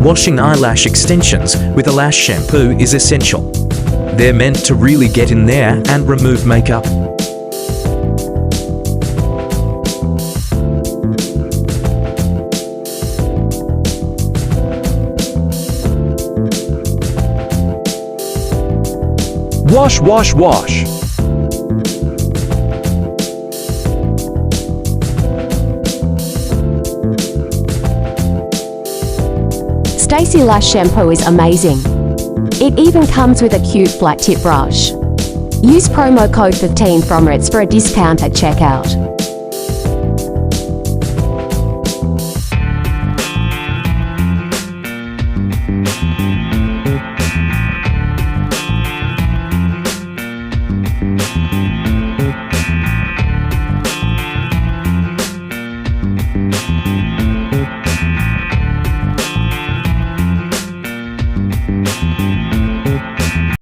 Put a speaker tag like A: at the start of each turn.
A: Washing eyelash extensions with a lash shampoo is essential. They're meant to really get in there and remove makeup.
B: Wash, wash, wash.
C: Stacy Lash shampoo is amazing. It even comes with a cute flat tip brush. Use promo code 15 from Ritz for a discount at checkout.